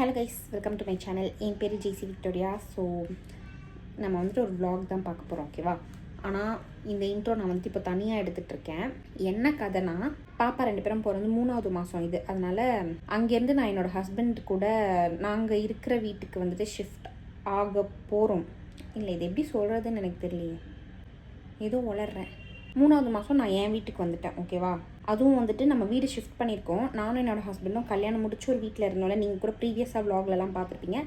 Hello guys, welcome to my channel. என் பேர் Jessie Victoria. So நம்ம வந்துட்டு ஒரு vlog தான் பார்க்க போகிறோம், ஓகேவா? ஆனால் இந்த இன்ட்ரோ நான் வந்துட்டு இப்போ தனியாக எடுத்துகிட்ருக்கேன். என்ன கதைனா, பாப்பா 2 பேரும் பிறந்து 3வது மாதம் இது. அதனால் அங்கேருந்து நான் என்னோடய ஹஸ்பண்ட் கூட நாங்கள் இருக்கிற வீட்டுக்கு வந்துட்டு ஷிஃப்ட் ஆக போகிறோம். இல்லை, இது எப்படி சொல்கிறதுன்னு எனக்கு தெரியலையே, ஏதோ வளர்றேன். 3வது மாதம் நான் என் வீட்டுக்கு வந்துட்டேன், ஓகேவா? அதுவும் வந்துட்டு நம்ம வீடு ஷிஃப்ட் பண்ணியிருக்கோம். நானும் என்னோடய ஹஸ்பண்டும் கல்யாணம் முடிச்சு ஒரு வீட்டில் இருந்தோம்ல, நீங்கள் கூட ப்ரீவியஸாக vlogலலாம் பார்த்துருப்பீங்க.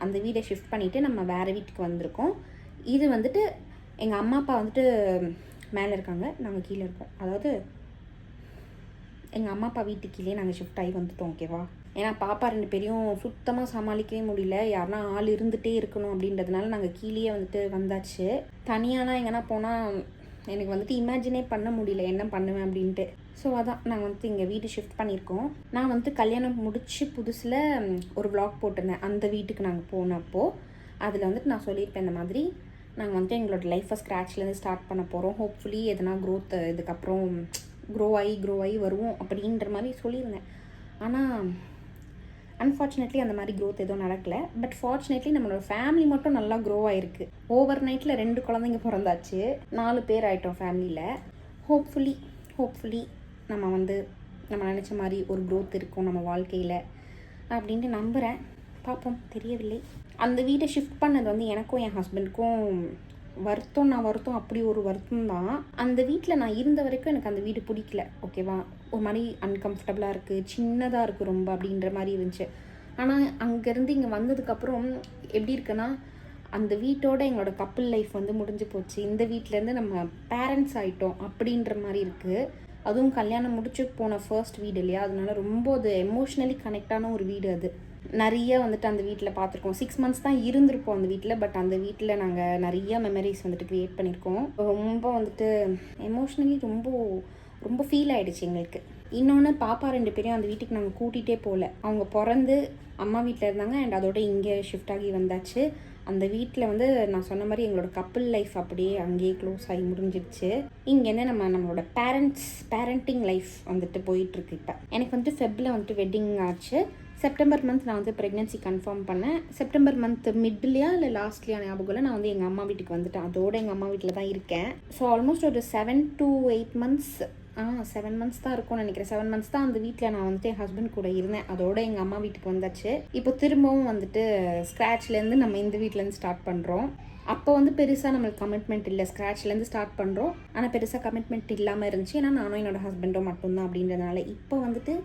அந்த வீடை ஷிஃப்ட் பண்ணிவிட்டு நம்ம வேறு வீட்டுக்கு வந்திருக்கோம். இது வந்துட்டு எங்கள் அம்மா அப்பா வந்துட்டு மேலே இருக்காங்க, நாங்கள் கீழே இருக்கோம். அதாவது எங்கள் அம்மா அப்பா வீட்டுக்கு கீழே நாங்கள் ஷிஃப்ட் ஆகி வந்துட்டோம், ஓகேவா? ஏன்னா பாப்பா 2 பேரையும் சுத்தமாக சமாளிக்கவே முடியல. யாருன்னா ஆள் இருந்துகிட்டே இருக்கணும் அப்படின்றதுனால நாங்கள் கீழே வந்துட்டு வந்தாச்சு. தனியாலாம் எங்கன்னா போனால் எனக்கு வந்துட்டு இமேஜினே பண்ண முடியல என்ன பண்ணுவேன் அப்படின்ட்டு. ஸோ அதான் நாங்கள் வந்துட்டு இங்கே வீடு ஷிஃப்ட் பண்ணியிருக்கோம். நான் வந்துட்டு கல்யாணம் முடிச்சு புதுசில் ஒரு vlog போட்டிருந்தேன் அந்த வீட்டுக்கு நாங்கள் போனப்போ. அதில் வந்துட்டு நான் சொல்லியிருப்பேன், இந்த மாதிரி நாங்கள் வந்துட்டு எங்களோட லைஃப்பை ஸ்க்ராட்ச்லேருந்து ஸ்டார்ட் பண்ண போகிறோம். ஹோப்ஃபுல்லி எதனா க்ரோத் இதுக்கப்புறம் க்ரோ ஆகி வருவோம் அப்படின்ற மாதிரி சொல்லியிருந்தேன். ஆனால் அன்ஃபார்ச்சுனேட்லி அந்த மாதிரி க்ரோத் எதுவும் நடக்கலை. பட் ஃபார்ச்சுனேட்லி நம்மளோட ஃபேமிலி மட்டும் நல்லா க்ரோ ஆகிருக்கு. ஓவர் நைட்டில் 2 குழந்தைங்க பிறந்தாச்சு, 4 பேர் ஆகிட்டோம் ஃபேமிலியில். ஹோப்ஃபுல்லி நம்ம நினச்ச மாதிரி ஒரு க்ரோத் இருக்கும் நம்ம வாழ்க்கையில் அப்படின்ட்டு நம்புகிறேன். பார்ப்போம், தெரியவில்லை. அந்த வீட்டை ஷிஃப்ட் பண்ணது வந்து எனக்கும் என் ஹஸ்பண்டுக்கும் வருத்தம், அப்படி ஒரு வருத்தம் தான். அந்த வீட்டில் நான் இருந்த வரைக்கும் எனக்கு அந்த வீடு பிடிக்கல, ஓகேவா? ஒரு மாதிரி அன்கம்ஃபர்டபுளாக இருக்குது, சின்னதாக இருக்குது ரொம்ப அப்படின்ற மாதிரி இருந்துச்சு. ஆனால் அங்கேருந்து இங்கே வந்ததுக்கப்புறம் எப்படி இருக்குன்னா, அந்த வீட்டோட எங்களோட கப்புள் லைஃப் வந்து முடிஞ்சு போச்சு. இந்த வீட்டிலேருந்து நம்ம பேரண்ட்ஸ் ஆகிட்டோம் அப்படின்ற மாதிரி இருக்குது. அதுவும் கல்யாணம் முடிச்சு போன ஃபர்ஸ்ட் வீடு இல்லையா, அதனால ரொம்ப அது எமோஷ்னலி கனெக்டான ஒரு வீடு. அது நிறைய வந்துட்டு அந்த வீட்டில் பார்த்துருக்கோம். 6 months தான் இருந்திருப்போம் அந்த வீட்டில். பட் அந்த வீட்டில் நாங்கள் நிறைய மெமரிஸ் வந்துட்டு க்ரியேட் பண்ணியிருக்கோம். ரொம்ப வந்துட்டு எமோஷ்னலி ரொம்ப ஃபீல் ஆகிடுச்சு எங்களுக்கு. இன்னொன்று, பாப்பா 2 பேரையும் அந்த வீட்டுக்கு நாங்கள் கூட்டிகிட்டே போகல. அவங்க பிறந்து அம்மா வீட்டில் இருந்தாங்க அண்ட் அதோட இங்கே ஷிஃப்ட் ஆகி வந்தாச்சு. அந்த வீட்டில் வந்து நான் சொன்ன மாதிரி எங்களோட கப்புள் லைஃப் அப்படியே அங்கேயே க்ளோஸ் ஆகி முடிஞ்சிடுச்சு. இங்கேருந்து நம்மளோட பேரண்டிங் லைஃப் வந்துட்டு போயிட்டுருக்கு. இப்போ எனக்கு வந்துட்டு ஃபெப்ரில் வந்துட்டு வெட்டிங் ஆச்சு. செப்டம்பர் மந்த் நான் வந்து ப்ரெக்னென்சி கன்ஃபார்ம் பண்ணேன். செப்டம்பர் மந்த் மிட்லையா இல்லை லாஸ்ட்லையா ஞாபகம் இல்லை, நான் வந்து எங்கள் அம்மா வீட்டுக்கு வந்துட்டேன். அதோடு எங்கள் அம்மா வீட்டில் தான் இருக்கேன். ஸோ ஆல்மோஸ்ட் ஒரு 7 to 8 months 7 months தான் இருக்கும்னு நினைக்கிறேன். 7 months தான் அந்த வீட்டில் நான் வந்துட்டு என் ஹஸ்பண்ட் கூட இருந்தேன். அதோட எங்கள் அம்மா வீட்டுக்கு வந்தாச்சு. இப்போ திரும்பவும் வந்துட்டு ஸ்க்ராட்ச்லேருந்து நம்ம இந்த வீட்டிலேருந்து ஸ்டார்ட் பண்ணுறோம். அப்போ வந்து பெருசாக நம்மளுக்கு கமிட்மெண்ட் இல்லை, ஸ்க்ராட்ச்லேருந்து ஸ்டார்ட் பண்ணுறோம். ஆனால் பெருசாக கமிட்மெண்ட் இல்லாமல் இருந்துச்சு. ஏன்னா நானும் என்னோட ஹஸ்பண்டும் மட்டும்தான் அப்படின்றதுனால. இப்போ வந்துட்டு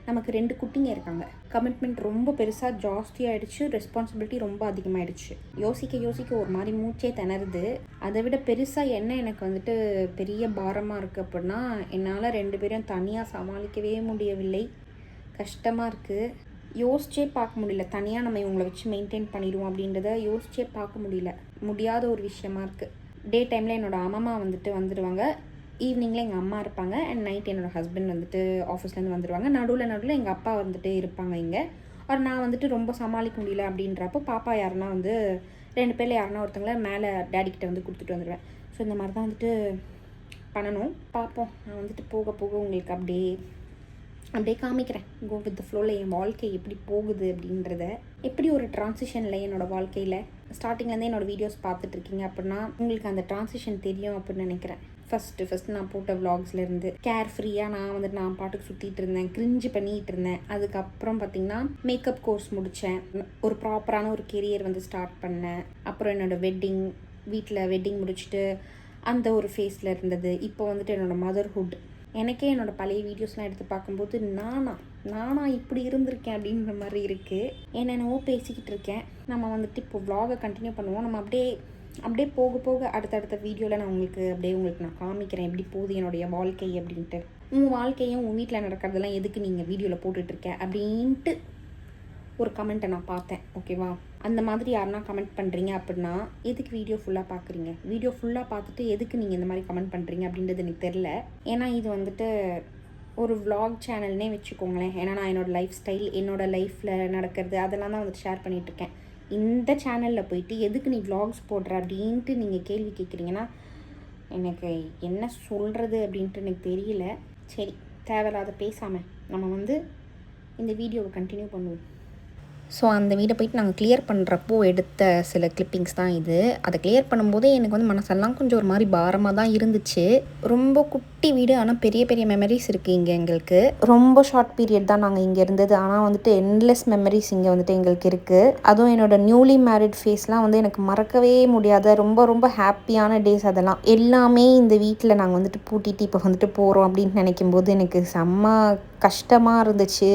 நமக்கு 2 குட்டிங்க இருக்காங்க. கமிட்மெண்ட் ரொம்ப பெருசாக ஜாஸ்தியாகிடுச்சு, ரெஸ்பான்சிபிலிட்டி ரொம்ப அதிகமாகிடுச்சு. யோசிக்க ஒரு மாதிரி மூச்சே திணறுது. அதை விட பெருசாக என்ன எனக்கு வந்துட்டு பெரிய பாரமாக இருக்குது அப்படின்னா, என்னால் 2 பேரையும் தனியாக சமாளிக்கவே முடியவில்லை. கஷ்டமாக இருக்குது. யோசிச்சே பார்க்க முடியல. தனியாக நம்ம இவங்களை வச்சு மெயின்டைன் பண்ணிடுவோம் அப்படின்றத யோசிச்சே பார்க்க முடியாத ஒரு விஷயமா இருக்குது. டே டைமில் என்னோடய அம்மா வந்துட்டு வந்துடுவாங்க, ஈவினிங்கில் எங்கள் அம்மா இருப்பாங்க, அண்ட் நைட் என்னோடய ஹஸ்பண்ட் வந்துட்டு ஆஃபீஸ்லேருந்து வந்துடுவாங்க. நடுவில் எங்கள் அப்பா வந்துட்டு இருப்பாங்க இங்கே. ஒரு நான் வந்துட்டு ரொம்ப சமாளிக்க முடியல அப்படின்றப்போ பாப்பா யாருன்னா வந்து 2 பேரில் யாருன்னா ஒருத்தங்கள மேலே டேடிக்கிட்ட வந்து கொடுத்துட்டு வந்துடுவேன். ஸோ இந்த மாதிரி தான் வந்துட்டு பண்ணணும். பார்ப்போம். நான் வந்துட்டு போக உங்களுக்கு அப்படியே காமிக்கிறேன். கோ வித் த ஃப்ளோவில் என் வாழ்க்கை எப்படி போகுது அப்படின்றத. எப்படி ஒரு ட்ரான்சிஷனில் என்னோடய வாழ்க்கையில் ஸ்டார்டிங்லேருந்தே என்னோடய வீடியோஸ் பார்த்துட்ருக்கீங்க அப்படின்னா உங்களுக்கு அந்த ட்ரான்சிஷன் தெரியும் அப்படின்னு நினைக்கிறேன். ஃபஸ்ட்டு நான் போட்ட vlogsலேருந்து கேர் ஃப்ரீயாக நான் பாட்டுக்கு சுற்றிட்டு இருந்தேன், கிரிஞ்சு பண்ணிகிட்டு இருந்தேன். அதுக்கப்புறம் பார்த்திங்கன்னா மேக்கப் கோர்ஸ் முடித்தேன், ஒரு ப்ராப்பரான ஒரு கெரியர் வந்து ஸ்டார்ட் பண்ணேன். அப்புறம் என்னோடய வெட்டிங் முடிச்சுட்டு அந்த ஒரு ஃபேஸில் இருந்தது. இப்போ வந்துட்டு என்னோடய மதர்ஹுட். எனக்கே என்னோடய பழைய வீடியோஸ்லாம் எடுத்து பார்க்கும்போது நானா இப்படி இருந்திருக்கேன் அப்படின்ற மாதிரி இருக்குது. என்னென்னவோ பேசிக்கிட்டு இருக்கேன். நம்ம வந்துட்டு இப்போ vlog கண்டினியூ பண்ணுவோம். நம்ம அப்படியே போக அடுத்தடுத்த வீடியோவில் நான் உங்களுக்கு நான் காமிக்கிறேன் எப்படி போகுது என்னுடைய வாழ்க்கை அப்படின்ட்டு. உங்கள் வாழ்க்கையும் உங்கள் வீட்டில் நடக்கிறதெல்லாம் எதுக்கு நீங்கள் வீடியோவில் போட்டுட்ருக்கேன் அப்படின்ட்டு ஒரு கமெண்ட்டை நான் பார்த்தேன், ஓகேவா? அந்த மாதிரி யாருன்னா கமெண்ட் பண்ணுறீங்க அப்படின்னா எதுக்கு வீடியோ ஃபுல்லாக பார்க்குறீங்க? வீடியோ ஃபுல்லாக பார்த்துட்டு எதுக்கு நீங்கள் இந்த மாதிரி கமெண்ட் பண்ணுறீங்க அப்படின்றது எனக்கு தெரில. ஏன்னா இது வந்துட்டு ஒரு vlog சேனல்னே வச்சுக்கோங்களேன். ஏன்னா நான் என்னோடய லைஃப் ஸ்டைல், என்னோடய லைஃப்பில் நடக்கிறது அதெல்லாம் தான் வந்துட்டு ஷேர் பண்ணிகிட்ருக்கேன். இந்த சேனலில் போயிட்டு எதுக்கு நீ vlogs போடுற அப்படின்ட்டு நீங்கள் கேள்வி கேட்குறீங்கன்னா எனக்கு என்ன சொல்கிறது அப்படின்ட்டு எனக்கு தெரியல. சரி, தேவையில்லாத பேசாமல் நம்ம வந்து இந்த வீடியோவை கண்டினியூ பண்ணுவோம். ஸோ அந்த வீடை போயிட்டு நாங்கள் கிளியர் பண்ணுறப்போ எடுத்த சில கிளிப்பிங்ஸ் தான் இது. அதை கிளியர் பண்ணும்போதே எனக்கு வந்து மனசெல்லாம் கொஞ்சம் ஒரு மாதிரி பாரமாக தான் இருந்துச்சு. ரொம்ப குட்டி வீடு, ஆனால் பெரிய பெரிய மெமரிஸ் இருக்குது இங்கே எங்களுக்கு. ரொம்ப ஷார்ட் பீரியட் தான் நாங்கள் இங்கே இருந்தது, ஆனால் வந்துட்டு என்லெஸ் மெமரிஸ் இங்கே வந்துட்டு எங்களுக்கு இருக்குது. அதுவும் என்னோடய நியூலி மேரிட் ஃபேஸ்லாம் வந்து எனக்கு மறக்கவே முடியாத ரொம்ப ரொம்ப ஹாப்பியான டேஸ். அதெல்லாம் எல்லாமே இந்த வீட்டில் நாங்கள் வந்துட்டு பூட்டிட்டு இப்போ வந்துட்டு போகிறோம் அப்படின்னு நினைக்கும்போது எனக்கு செம்ம கஷ்டமாக இருந்துச்சு.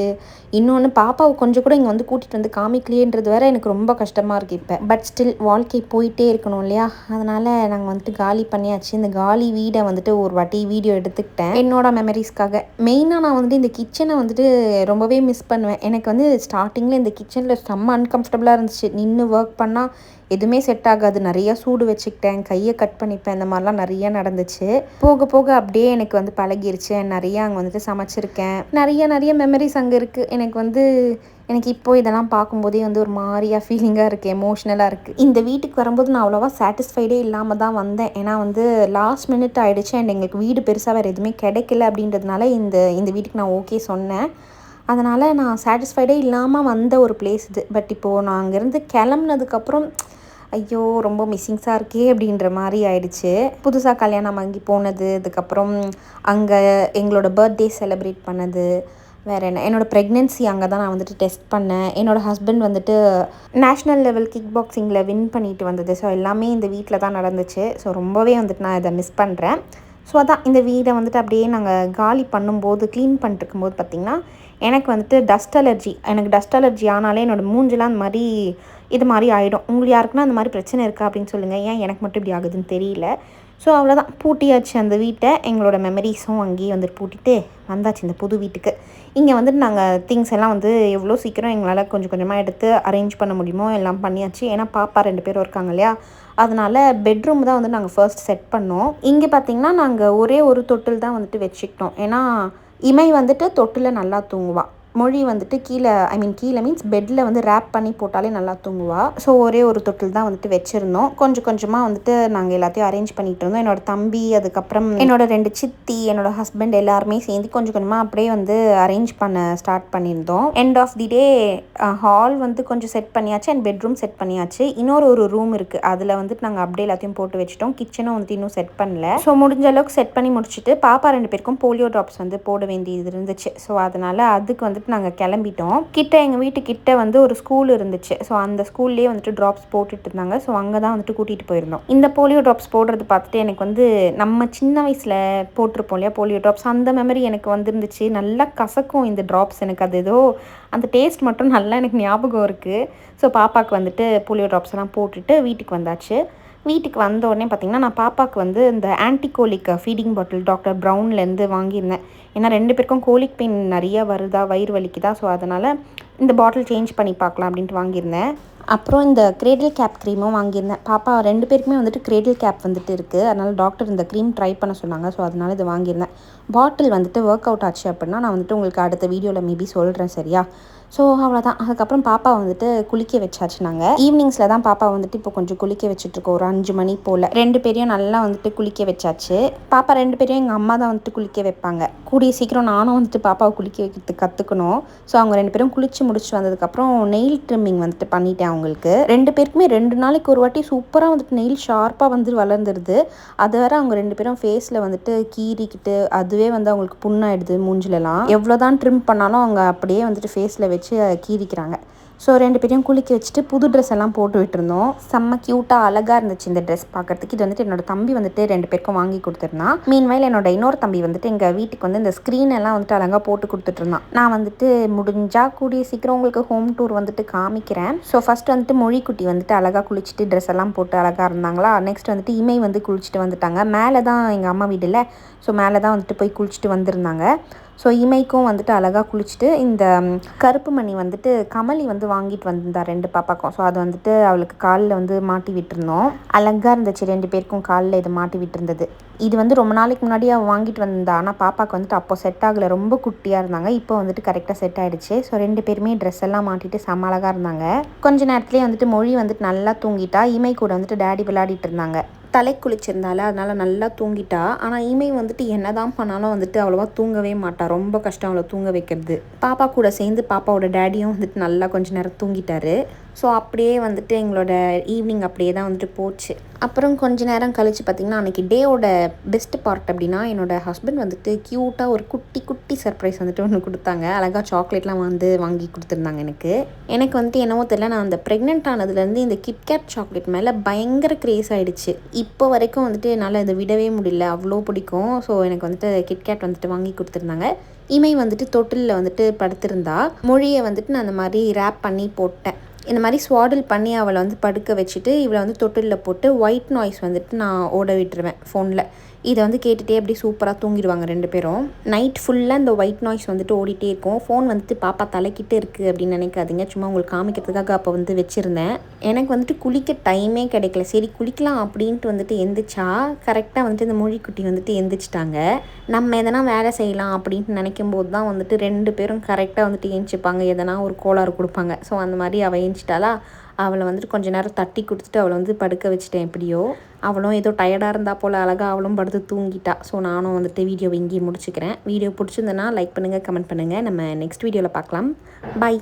இன்னொன்று பாப்பாவை கொஞ்சம் கூட இங்கே வந்து கூட்டிகிட்டு வந்து காமிக்கலையேன்றது வேறு எனக்கு ரொம்ப கஷ்டமாக இருக்குது இப்போ. பட் ஸ்டில் வாழ்க்கை போயிட்டே இருக்கணும் இல்லையா, அதனால் நாங்கள் வந்துட்டு காலி பண்ணியாச்சு. இந்த காலி வீடை வந்துட்டு ஒரு வாட்டி வீடியோ எடுத்துக்கிட்டேன் என்னோட மெமரிஸ்க்காக. மெயினாக நான் வந்துட்டு இந்த கிச்சனை வந்துட்டு ரொம்பவே மிஸ் பண்ணுவேன். எனக்கு வந்து ஸ்டார்டிங்கில் இந்த கிச்சனில் செம்ம அன்கம்ஃபர்டபுளாக இருந்துச்சு. நின்று ஒர்க் பண்ணால் எதுவுமே செட் ஆகாது, நிறையா சூடு வச்சுக்கிட்டேன், கையை கட் பண்ணிப்பேன், இந்த மாதிரிலாம் நிறையா நடந்துச்சு. போக போக அப்படியே எனக்கு வந்து பழகிருச்சு. நிறையா அங்கே வந்துட்டு சமைச்சிருக்கேன். நிறைய மெமரிஸ் அங்கே இருக்குது. எனக்கு இப்போது இதெல்லாம் பார்க்கும்போதே வந்து ஒரு மாதிரியாக ஃபீலிங்காக இருக்குது, எமோஷ்னலாக இருக்குது. இந்த வீட்டுக்கு வரும்போது நான் அவ்வளோவா சாட்டிஸ்ஃபைடே இல்லாமல் தான் வந்தேன். ஏன்னா வந்து லாஸ்ட் மினிட் ஆகிடுச்சு அண்ட் எங்களுக்கு வீடு பெருசாக வேறு எதுவுமே கிடைக்கல அப்படின்றதுனால இந்த வீட்டுக்கு நான் ஓகே சொன்னேன். அதனால் நான் சாட்டிஸ்ஃபைடே இல்லாமல் வந்த ஒரு பிளேஸ் இது. பட் இப்போது நான் அங்கேருந்து கிளம்புனதுக்கப்புறம் ஐயோ ரொம்ப மிஸ்ஸிங்ஸாக இருக்கே அப்படின்ற மாதிரி ஆயிடுச்சு. புதுசாக கல்யாணம் வாங்கி போனது, அதுக்கப்புறம் அங்கே எங்களோட பர்த்டே செலிப்ரேட் பண்ணது, வேறு என்ன, என்னோடய ப்ரெக்னென்சி அங்கே தான் நான் வந்துட்டு டெஸ்ட் பண்ணேன். என்னோடய ஹஸ்பண்ட் வந்துட்டு நேஷ்னல் லெவல் கிக் பாக்ஸிங்கில் வின் பண்ணிட்டு வந்தது. ஸோ எல்லாமே இந்த வீட்டில் தான் நடந்துச்சு. ஸோ ரொம்பவே வந்துட்டு நான் இதை மிஸ் பண்ணுறேன். ஸோ அதான் இந்த வீடை வந்துட்டு அப்படியே நாங்கள் காலி பண்ணும்போது, க்ளீன் பண்ணிட்டுருக்கும்போது பார்த்திங்கன்னா எனக்கு வந்துட்டு டஸ்ட் அலர்ஜி. எனக்கு டஸ்ட் அலர்ஜி ஆனாலே என்னோடய மூஞ்செலாம் அந்த மாதிரி இது மாதிரி ஆகிடும். உங்களுக்கு யாருக்குன்னா அந்த மாதிரி பிரச்சனை இருக்கா அப்படின்னு சொல்லுங்கள். ஏன் எனக்கு மட்டும் இப்படி ஆகுதுன்னு தெரியல. ஸோ அவ்வளோதான், பூட்டியாச்சு அந்த வீட்டை. எங்களோட மெமரிஸும் அங்கேயே வந்துட்டு பூட்டிட்டு வந்தாச்சு இந்த புது வீட்டுக்கு. இங்கே வந்துட்டு நாங்கள் திங்ஸ் எல்லாம் வந்து எவ்வளோ சீக்கிரம் எங்களால் கொஞ்சம் கொஞ்சமாக எடுத்து அரேஞ்ச் பண்ண முடியுமோ எல்லாம் பண்ணியாச்சு. ஏன்னா பாப்பா 2 பேரும் இருக்காங்க இல்லையா, அதனால் பெட்ரூம் தான் வந்து நாங்கள் ஃபர்ஸ்ட் செட் பண்ணோம். இங்கே பார்த்திங்கன்னா நாங்கள் ஒரே ஒரு தொட்டில் தான் வந்துட்டு வச்சுக்கிட்டோம். ஏன்னா இமை வந்துட்டு தொட்டில் நல்லா தூங்குவாள். மொழி வந்துட்டு கீழே மீன்ஸ் பெட்டில் வந்து ரேப் பண்ணி போட்டாலே நல்லா தூங்குவா. ஸோ ஒரே ஒரு தொட்டில் தான் வந்துட்டு வச்சுருந்தோம். கொஞ்சம் கொஞ்சமாக வந்துட்டு நாங்கள் எல்லாத்தையும் அரேஞ்ச் பண்ணிகிட்டு இருந்தோம். என்னோட தம்பி, அதுக்கப்புறம் என்னோட 2 சித்தி, என்னோட ஹஸ்பண்ட் எல்லாருமே சேர்ந்து கொஞ்சம் கொஞ்சமாக அப்படியே வந்து அரேஞ்ச் பண்ண ஸ்டார்ட் பண்ணியிருந்தோம். End of the day hall வந்து கொஞ்சம் செட் பண்ணியாச்சு அண்ட் பெட்ரூம் செட் பண்ணியாச்சு. ஒரு ரூம் இருக்குது, அதில் வந்துட்டு நாங்கள் அப்படியே எல்லாத்தையும் போட்டு வச்சுட்டோம். கிச்சனும் வந்துட்டு இன்னும் செட் பண்ணல. ஸோ முடிஞ்ச அளவுக்கு செட் பண்ணி முடிச்சுட்டு பாப்பா 2 பேருக்கும் போலியோ ட்ராப்ஸ் வந்து போட வேண்டியது இருந்துச்சு. ஸோ அதனால் அதுக்கு வந்து நாங்கள் கிளம்பிட்டோம். எங்கள் வீட்டுக்கிட்ட வந்து ஒரு ஸ்கூல் இருந்துச்சு. ஸோ அந்த ஸ்கூல்லேயே வந்துட்டு ட்ராப்ஸ் போட்டுட்டு இருந்தாங்க. ஸோ அங்கே தான் வந்துட்டு கூட்டிகிட்டு போயிருந்தோம். இந்த போலியோ ட்ராப்ஸ் போடுறது பார்த்துட்டு எனக்கு வந்து நம்ம சின்ன வயசில் போட்டிருப்போம் இல்லையா போலியோ ட்ராப்ஸ், அந்த மெமரி எனக்கு வந்துருந்துச்சு. நல்லா கசக்கும் இந்த ட்ராப்ஸ். எனக்கு அது ஏதோ அந்த டேஸ்ட் மட்டும் நல்லா எனக்கு ஞாபகம் இருக்குது. ஸோ பாப்பாவுக்கு வந்துட்டு போலியோ ட்ராப்ஸ் எல்லாம் போட்டுட்டு வீட்டுக்கு வந்தாச்சு. வீட்டுக்கு வந்த உடனே பார்த்திங்கன்னா நான் பாப்பாவுக்கு வந்து இந்த ஆன்டிகோலிக் ஃபீடிங் பாட்டில் டாக்டர் ப்ரவுன்லேருந்து வாங்கியிருந்தேன். ஏன்னா 2 பேருக்கும் கோலிக் பெயின் நிறையா வருதா, வயிறு வலிக்குதா. ஸோ அதனால் இந்த பாட்டில் சேஞ்ச் பண்ணி பார்க்கலாம் அப்படின்ட்டு வாங்கியிருந்தேன். அப்புறம் இந்த கிரேடில் கேப் க்ரீமும் வாங்கியிருந்தேன். பாப்பா 2 பேருக்குமே வந்துட்டு கிரேடில் கேப் வந்துட்டு இருக்குது. அதனால் டாக்டர் இந்த க்ரீம் ட்ரை பண்ண சொன்னாங்க. ஸோ அதனால் இது வாங்கியிருந்தேன். பாட்டில் வந்துட்டு ஒர்க் அவுட் ஆச்சு அப்படின்னா நான் வந்துட்டு உங்களுக்கு அடுத்த வீடியோவில் மேபி சொல்கிறேன், சரியா? ஸோ அவ்வளோதான். அதுக்கப்புறம் பாப்பா வந்துட்டு குளிக்க வச்சாச்சு. நாங்கள் ஈவினிங்ஸில் தான் பாப்பா வந்துட்டு இப்போ கொஞ்சம் குளிக்க வச்சுட்ருக்கோம். ஒரு 5 மணி போல் 2 பேரையும் நல்லா வந்துட்டு குளிக்க வச்சாச்சு. பாப்பா 2 பேரையும் எங்கள் அம்மா தான் வந்துட்டு குளிக்க வைப்பாங்க. கூடிய சீக்கிரம் நானும் வந்துட்டு பாப்பாவை குளிக்க வைக்கிறதுக்கு கற்றுக்கணும். ஸோ அவங்க 2 பேரும் குளித்து முடிச்சுட்டு வந்ததுக்கப்புறம் நெயில் ட்ரிம்மிங் வந்துட்டு பண்ணிட்டேன் அவங்களுக்கு. 2 பேருக்குமே 2 நாளைக்கு ஒரு வாட்டி சூப்பராக வந்துட்டு நெயில் ஷார்ப்பாக வந்து வளர்ந்துருது. அது வேறு அவங்க 2 பேரும் ஃபேஸில் வந்துட்டு கீறிக்கிட்டு அதுவே வந்து அவங்களுக்கு புண்ணாயிடுது மூஞ்சிலலாம். எவ்வளோ தான் ட்ரிம் பண்ணாலும் அவங்க அப்படியே வந்துட்டு ஃபேஸில் வச்சு கீறிக்கிறாங்க. ஸோ 2 பேரையும் குளிக்க வச்சுட்டு புது ட்ரெஸ் எல்லாம் போட்டு விட்டுருந்தோம். செம்ம க்யூட்டாக அழகாக இருந்துச்சு இந்த ட்ரெஸ் பார்க்குறதுக்கு. இது வந்துட்டு என்னோட தம்பி வந்துட்டு 2 பேருக்கும் வாங்கி கொடுத்துருந்தான். மீன்வைல் என்னோட இன்னொரு தம்பி வந்துட்டு எங்கள் வீட்டுக்கு வந்து இந்த ஸ்க்ரீன் எல்லாம் வந்துட்டு அழகாக போட்டு கொடுத்துட்ருந்தான். நான் வந்துட்டு முடிஞ்சால் கூடிய சீக்கிரம் உங்களுக்கு ஹோம் டூர் வந்துட்டு காமிக்கிறேன். ஸோ ஃபஸ்ட் வந்துட்டு மொழிக்குட்டி வந்துட்டு அழகாக குளிச்சுட்டு ட்ரெஸ் எல்லாம் போட்டு அழகாக இருந்தாங்களா. நெக்ஸ்ட் வந்துட்டு இமை வந்து குளிச்சுட்டு வந்துட்டாங்க. மேலே தான் எங்கள் அம்மா வீடில். ஸோ மேலே தான் வந்துட்டு போய் குளிச்சுட்டு வந்திருந்தாங்க. ஸோ இமைக்கும் வந்துட்டு அழகாக குளிச்சுட்டு இந்த கருப்பு மணி வந்துட்டு கமலி வந்து வாங்கிட்டு வந்திருந்தா 2 பாப்பாக்கும். ஸோ அது வந்துட்டு அவளுக்கு காலில் வந்து மாட்டி விட்டுருந்தோம். அழகாக இருந்துச்சு 2 பேருக்கும் காலில் இது மாட்டி விட்டுருந்தது. இது வந்து ரொம்ப நாளைக்கு முன்னாடி அவள் வாங்கிட்டு வந்திருந்தா. ஆனால் பாப்பாவுக்கு வந்துட்டு அப்போ செட் ஆகலை, ரொம்ப குட்டியாக இருந்தாங்க. இப்போ வந்துட்டு கரெக்டாக செட் ஆகிடுச்சு. ஸோ 2 பேருமே ட்ரெஸ் எல்லாம் மாட்டிட்டு செம்ம அழகாக இருந்தாங்க. கொஞ்ச நேரத்துலேயே வந்துட்டு மொழி வந்துட்டு நல்லா தூங்கிட்டா. இமை கூட வந்துட்டு டேடி விளையாடிட்டு இருந்தாங்க. தலை குளிச்சிருந்தால அதனால் நல்லா தூங்கிட்டா. ஆனால் இமை வந்துட்டு என்ன தான் பண்ணாலும் வந்துட்டு அவ்வளோவா தூங்கவே மாட்டா. ரொம்ப கஷ்டம் அவளை தூங்க வைக்கிறது. பாப்பா கூட சேர்ந்து பாப்பாவோட டேடியும் வந்துட்டு நல்லா கொஞ்சம் நேரம் தூங்கிட்டாரு. ஸோ அப்படியே வந்துட்டு எங்களோட ஈவினிங் அப்படியே தான் வந்துட்டு போச்சு. அப்புறம் கொஞ்ச நேரம் கழித்து பார்த்திங்கன்னா அன்றைக்கி டேவோட பெஸ்ட் பார்ட் அப்படின்னா என்னோடய ஹஸ்பண்ட் வந்துட்டு க்யூட்டாக ஒரு குட்டி குட்டி சர்ப்ரைஸ் வந்துட்டு ஒன்று கொடுத்தாங்க. அழகாக சாக்லேட்லாம் வாங்கி கொடுத்துருந்தாங்க. எனக்கு வந்துட்டு என்னவோ தெரியல, நான் அந்த ப்ரெக்னென்ட் ஆனதுலேருந்து இந்த கிட்கேட் சாக்லேட் மேலே பயங்கர க்ரேஸ் ஆகிடுச்சு. இப்போ வரைக்கும் வந்துட்டு என்னால் இதை விடவே முடியல, அவ்வளோ பிடிக்கும். ஸோ எனக்கு வந்துட்டு கிட்கேட் வந்துட்டு வாங்கி கொடுத்துருந்தாங்க. இமை வந்துட்டு தொட்டிலில் வந்துட்டு படுத்திருந்தா. மொழியை வந்துட்டு நான் அந்த மாதிரி ரேப் பண்ணி போட்டேன். இந்த மாதிரி ஸ்வாடில் பண்ணி அவளை வந்து படுக்க வச்சுட்டு இவளை வந்து தொட்டிலில் போட்டு ஒயிட் நாய்ஸ் வந்துட்டு நான் ஓட விட்டுருவேன் ஃபோனில். இதை வந்து கேட்டுகிட்டே அப்படி சூப்பராக தூங்கிடுவாங்க 2 பேரும். நைட் ஃபுல்லாக இந்த ஒயிட் நாய்ஸ் வந்துட்டு ஓடிட்டே இருக்கும். ஃபோன் வந்துட்டு பாப்பா தலைக்கிட்டே இருக்குது அப்படின்னு நினைக்காதீங்க, சும்மா உங்களுக்கு காமிக்கிறதுக்காக அப்போ வந்து வச்சுருந்தேன். எனக்கு வந்துட்டு குளிக்க டைமே கிடைக்கல. சரி குளிக்கலாம் அப்படின்ட்டு வந்துட்டு எந்திரிச்சா கரெக்டாக வந்துட்டு இந்த மொழிக்குட்டி வந்துட்டு எந்திரிச்சிட்டாங்க. நம்ம எதனா வேலை செய்யலாம் அப்படின்ட்டு நினைக்கும் போது தான் வந்துட்டு 2 பேரும் கரெக்டாக வந்துட்டு ஏஞ்சிப்பாங்க, எதனா ஒரு கோளாறு கொடுப்பாங்க. ஸோ அந்த மாதிரி அவள் ஏஞ்சிட்டாலா. அவளை வந்துட்டு கொஞ்சம் நேரம் தட்டி கொடுத்துட்டு அவளை வந்து படுக்க வச்சுட்டேன். எப்படியோ அவளும் ஏதோ டயர்டாக இருந்தால் போல் அழகாக அவளும் படுத்து தூங்கிட்டா. ஸோ நானும் வந்துட்டு வீடியோவை இங்கேயே முடிச்சுக்கிறேன். வீடியோ பிடிச்சிருந்தேன்னா லைக் பண்ணுங்கள், கமெண்ட் பண்ணுங்கள். நம்ம நெக்ஸ்ட் வீடியோவில் பார்க்கலாம். பாய்.